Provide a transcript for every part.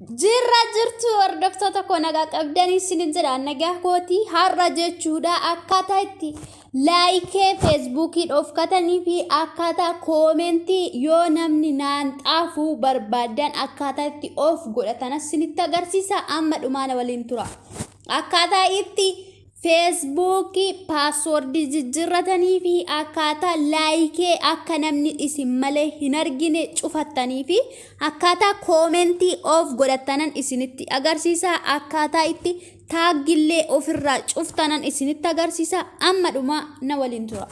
Jirra jirtu hordoftoota koo nagaa qabdanii isinin jedha nagaa kooti har'a jechuudha akkaataa itti laayikee feesbuukii dhoofkatanii fi akkaataa koomentii yoo namni naan xaafuu barbaadan akkaataa itti of godhatan isinitti agarsiisa amma dhumaana waliin tura akkaataa itti feesbuukii paaswoordii jijjiirratanii fi akkaataa laayikee akka namni isin malee hin argine cufattanii fi akkaataa koomentii of godhatanan isinitti agarsiisa akkaataa itti taaggillee ofirraa cuftanan isinitti agarsiisa amma dhuma na waliin tura.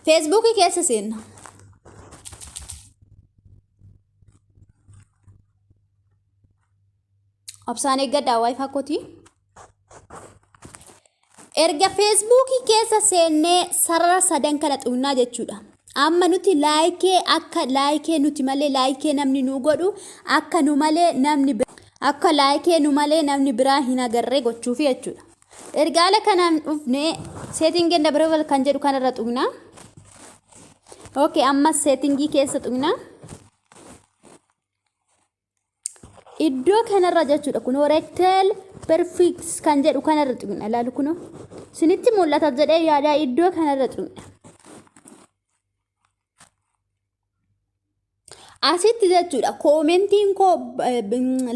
Feesbuukii keessa seenna. Obsaan eeggadhaa waayifaa kootii. Erga feesbuukii keessa seennee sarara sadan kana xunnaa jechuudha. Amma nuti laayikee akka laayikee nuti malee laayikee namni nu godhu akka nu malee namni akka laayikee nu malee namni biraa hin agarree gochuuf jechuudha. Ergaala kanaan dhufnee seetingii dabaree kan jedhu kanarra xunnaa. Okay, amma seetingii keessa xunnaa. Iddoo kanarra jechuudha kun rectal perfect kan jedhu kanarra xunnaa ilaalu kuno sinitti mul'ata jedhee yaada iddoo kanarra xunnaa. Asitti jechuudha koomentiin koo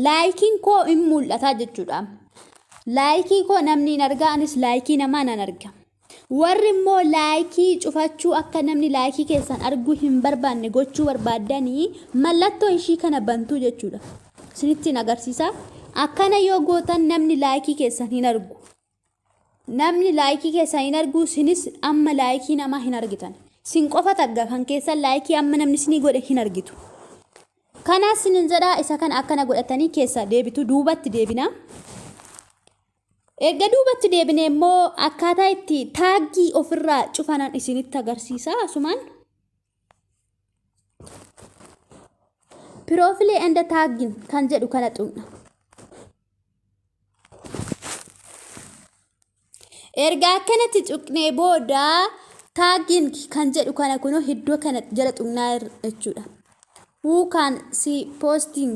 laayikiin koo hin mul'ata jechuudha. Laayikii koo namni hin arga anis laayikii namaa nan arga. Warri immoo laayikii cufachuu akka namni laayikii keessan arguu hin barbaanne gochuu barbaadanii mallattoo ishii kana bantuu jechuudha. Sinitti agarsiisa. Akkana yoo gootan namni laayikii keessan hin argu. Namni laayikii keessan hin argu sinis amma laayikii namaa hin argitan. Sin qofat arga kan keessan laayikii amma namni sinii godhe hin argitu. Kanaas sinin jedha isa kana akkana godhatanii keessa deebitu duubatti deebina. Erga duubatti deebine immoo akkaataa itti taaggii ofirraa cufanan isinitti agarsiisa asumaan. Piroofilee enda taaggin kan jedhu kana xunna. Erga akkanatti tuqnee booda taaggin kan jedhu kana kuno iddoo kana jala xunnaa jechuudha. Who can see posting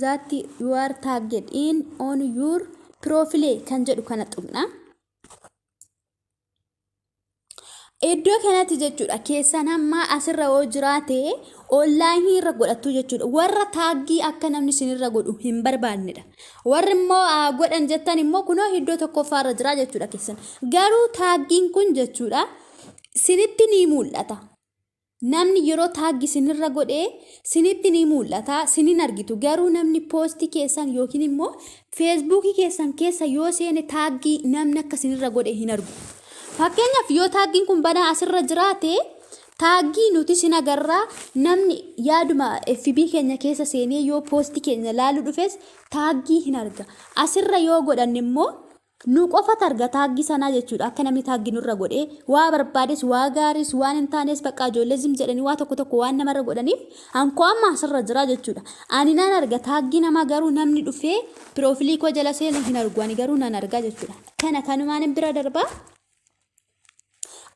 that you are tagged in on your profile kan jedhu kana xunna. Iddoo kanatti jechuudha keessan amma asirra yoo jiraate online irra godhattu jechuudha. Warra taaggii akka namni sinirra godhu hin barbaannedha. Warri immoo godhan jettan immoo kunoo iddoo tokkoffaarra jira jechuudha keessan. Garuu taaggiin kun jechuudha sinitti ni mul'ata. Namni yeroo taaggii sinirra godhee sinitti ni mul'ata, sinin argitu. Garuu namni poostii keessan yookiin immoo feesbuukii keessan keessa yoo seene taaggii namni akka sinirra godhe hin argu. Fakkeenyaaf yoo taaggiin kun banaa asirra jiraate taaggii nuti sin agarraa namni yaaduma FB keenya keessa seenee yoo poostii keenya laalu dhufes taaggii hin arga. Asirra yoo godhan immoo nu qofat arga taaggii sanaa jechuudha. Akka namni taaggii nurra godhee waa barbaades waa gaaris waan hin taanes bakka ijoollee zim jedhanii waa tokko tokko waan namarra godhaniif hankoo amma asirra jira jechuudha. Ani nan arga taaggii namaa garuu namni dhufee piroofilii koo jala seenu hin argu. Ani garuu nan argaa jechuudha. Kana kanumaan bira darbaa.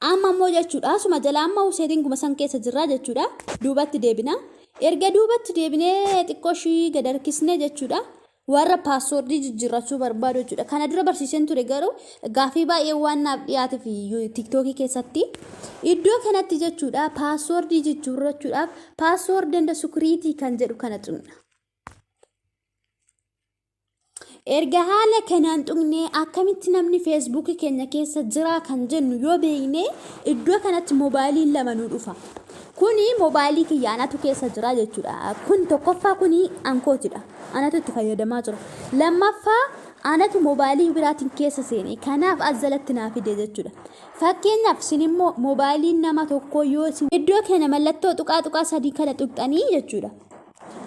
Amma immoo jechuudha asuma jala amma seetinguma san keessa jirra jechuudha. Duubatti deebina. Erga duubatti deebinee xiqqoo ishii gad harkisne jechuudha. Warra paaswoordii jijjiirrachuu barbaadu jechuudha. Kana dura barsiiseen ture garuu gaafii baay'ee waan naaf dhiyaate fi TikTokii keessatti iddoo kanatti jechuudha paaswoordii jijjiirrachuudhaaf paaswoordii enda security kan jedhu kana xunna. Erga haala kanaan xuqnee akkamitti namni feesbuukii keenya keessa jira kan jennu yoo beekne iddoo kanatti moobaayiliin lama nu dhufa. Kuni moobaayilii kiyyaanatu keessa jira jechuudha. Kun tokkoffaa kuni ankootidha. Anatu itti fayyadamaa jira. Lammaffaa anatu moobaayilii biraatiin keessa seene. Kanaaf azalatti naa fide jechuudha. Fakkeenyaaf sin immoo moobaayiliin nama tokko yoo iddoo kana mallattoo tuqaa sadii kana tuqxanii jechuudha.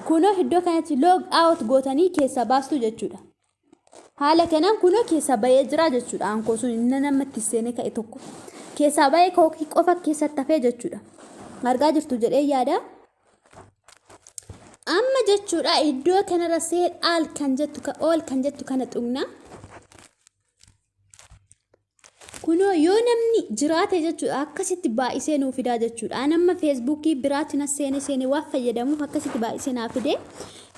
Kunoo iddoo kanatti log out gootanii keessa baastu jechuudha. Haala kanaan kunoo keessa bahee jira jechuudha. Ankoo sun inni namatti seene ka'e tokko. Keessa bahee qofa keessatti hafee jechuudha. Argaa jirtu jedhee yaada. Amma jechuudha iddoo kanarra seet al kan jettu kana xunna. Kunoo yoo namni jiraate jechuudha akkasitti baay'isee nuu fidaa jechuudha. An amma feesbuukii biraatiin seene waan fayyadamuuf akkasitti baay'isee naa fide.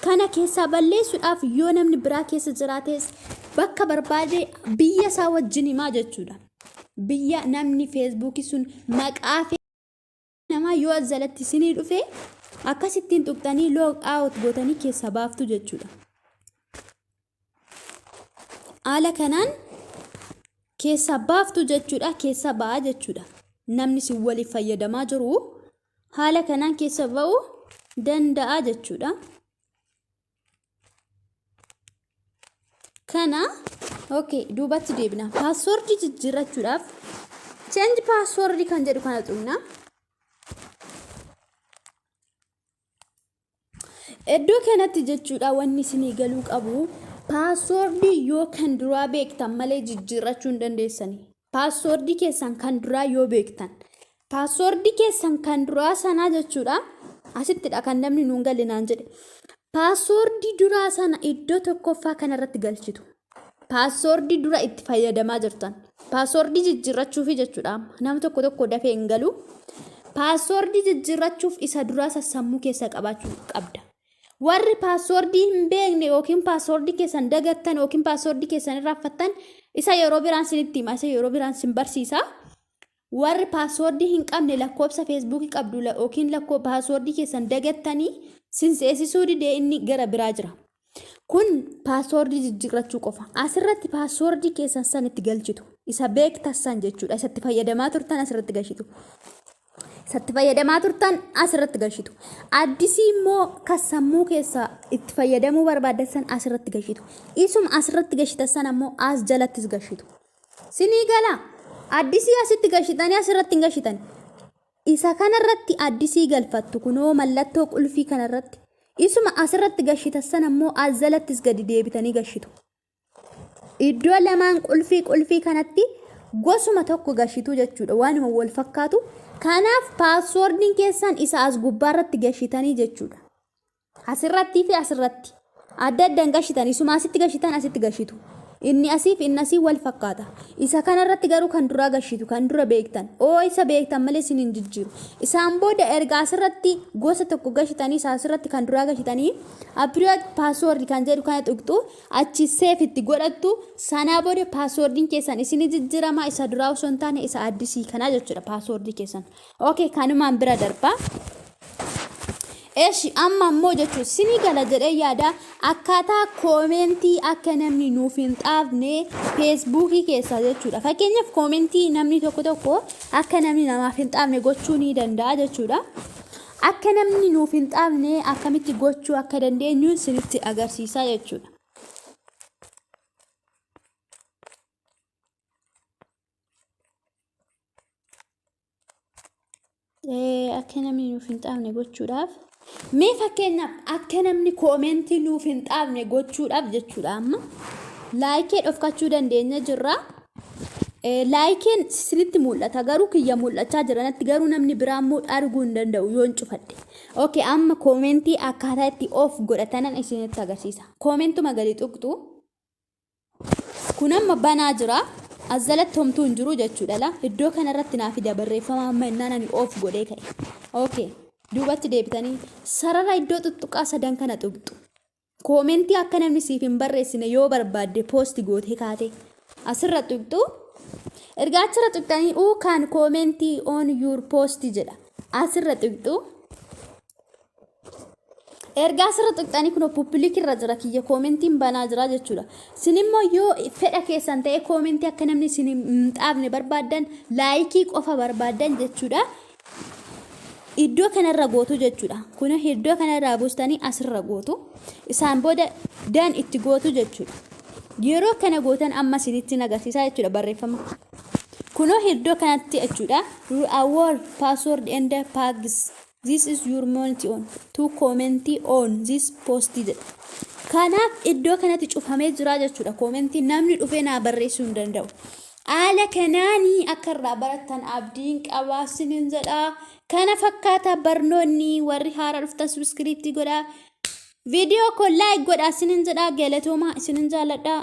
kana keessaa balleessuudhaaf yoo namni biraa keessa jiraates bakka barbaade biyya isaa wajjin himaa jechuudha. Biyya namni feesbuukii sun maqaa namaa yoo jalatti isinii dhufe akkasittiin tuqxanii loog aawut gootanii keessa baaftu jechuudha. Haala kanaan keessa baaftu jechuudha, keessa ba'aa jechuudha. Namni si waliif fayyadamaa jiru haala kanaan keessa ba'uu danda'a jechuudha. Kana okay, duubatti deebina. Paaswoordii jijjiirrachuudhaaf change paaswoordii kan jedhu kana tuqna. Iddoo kanatti jechuudha wanni isinii galuu qabu paaswoordii yoo kan duraa beektan malee jijjiirrachuu hin dandeessani. Paaswoordii keessan kan duraa yoo beektan, paaswoordii keessan kan duraa sanaa jechuudha. Asittidha kan namni nuun galinaan jedhe. Paaswoordii duraa sana iddoo tokkoffaa kanarratti galchitu. Paaswoordii dura itti fayyadamaa jirtan. Paaswoordii jijjiirrachuuf jechuudha. Nama tokko dafee hin galu. Paaswoordii jijjiirrachuuf isa duraa sassammuu keessa qabaachuu qabda. Warri paaswoordii hin beekne yookiin paaswoordii keessan dagattan yookiin paaswoordii keessan irraanfattan isa yeroo biraan isinitti hima, isa yeroo biraan isin barsiisa. Warri paaswoordii hin qabne lakkoofsa feesbuukii qabdu yookiin paaswoordii keessan dagattanii sinseessisuu didee inni gara biraa jira. Kun paaswoordii jijjiirrachuu qofa. Asirratti paaswoordii keessan san itti galchitu. Isa beektan san jechuudha. Isatti fayyadamaa turtan asirratti galchitu. Isatti fayyadamaa turtan asirratti galchitu. Addisii immoo kasammuu keessa itti fayyadamuu barbaadan san asirratti galchitu. Isuma asirratti galchitan san ammoo as jalattis galchitu. Sinii gala. Addisii asitti galchitanii asirratti hin galchitan. Isa kanarratti addisii galfattu kunoo mallattoo qulfii kanarratti. Isuma asirratti galchitan san ammoo as jalattis gadi deebitanii galchitu. Iddoo lamaan qulfii kanatti gosuma tokko galchitu jechuudha. Waanuma wal fakkaatu. Kanaaf paaswoordiin keessan isa as gubbaarratti galchitanii jechuudha. Asirratti fi asirratti adda addaan galchitan. Isuma asitti galchitan asitti galchitu. Inni asii fi inni asii wal fakkaata. Isa kanarratti garuu kan duraa galchitu, kan dura beektan. Isa beektan malee isin hin jijjiiru. Isaan booda erga asirratti gosa tokko galchitanii isa asirratti kan duraa galchitanii upgrade paaswoordii kan jedhu kana tuqxu achi seef itti godhattu. Sanaa booda paaswoordiin keessan isin jijjiirama isa duraa osoo hin taane isa addisii kana jechuudha paaswoordii keessan. Okay, kanumaan bira darba. Eeshi amma ammoo jechuun sinii gala jedhee yaada akkaataa koomentii akka namni nuuf hin xaafne feesbuukii keessa jechuudha. Fakkeenyaaf koomentii namni tokko akka namni namaaf hin xaafne gochuu ni danda'a jechuudha. Akka namni nuuf hin xaafne akkamitti gochuu akka dandeenyu sinitti agarsiisa jechuudha. Akka namni nuuf hin xaafne gochuudhaaf mee fakkeenyaaf akka namni koomentii nuuf hin xaafne gochuudhaaf jechuudha. Amma laayikii dhofkachuu dandeenya jirra. Laayikiin sinitti mul'ata garuu kiyya mul'achaa jira natti garuu namni biraa immoo arguu hin danda'u yoo hin cufadhe. Okay, amma koomentii akkaataa itti of godhatanan isinitti agarsiisa. Koomentuma gadi tuqxu kun amma banaa jira. As jalatti homtuu hin jiru jechuudha. Iddoo kanarratti naaf fida barreeffama amma innaan ani of godhee ka'e. Okay. Duubatti deebitanii sarara iddoo tuttuqaa sadan kana tuqxu. Koomentii akka namni siif hin barreessine yoo barbaadde poosti gootee kaate asirra tuqxu. Erga achirra tuqxanii kan koomentii on your post jedha. Asirra tuqxu. Erga asirra tuqxanii kun public irra jira kiyya koomentiin banaa jira jechuudha. Sinimmoo yoo fedha keessan ta'e koomentii akka namni isin hin xaafne barbaadan laayikii qofa barbaadan jechuudha. Iddoo kanarra gootu jechuudha. Kun iddoo kanarraa buustanii asirra gootu. Isaan booda dan itti gootu jechuudha. Yeroo kana gootan amma sinitti agarsiisa jechuudha barreeffama. Kun iddoo kanatti jechuudha. Our password and tags. This is your moment on to comment on this post jedha. Kanaaf iddoo kanatti cufamee jira jechuudha. Koomentii namni dhufee naa barreessuu hin danda'u. Haala kanaanii akka irraa baratan abdiin qabaa sinin jedha. Kana fakkaata barnoonni warri haaraa dhuftan subscribe godhaa. Video ko like godhaa sinin jedha. Galatooma sinin jaalladha.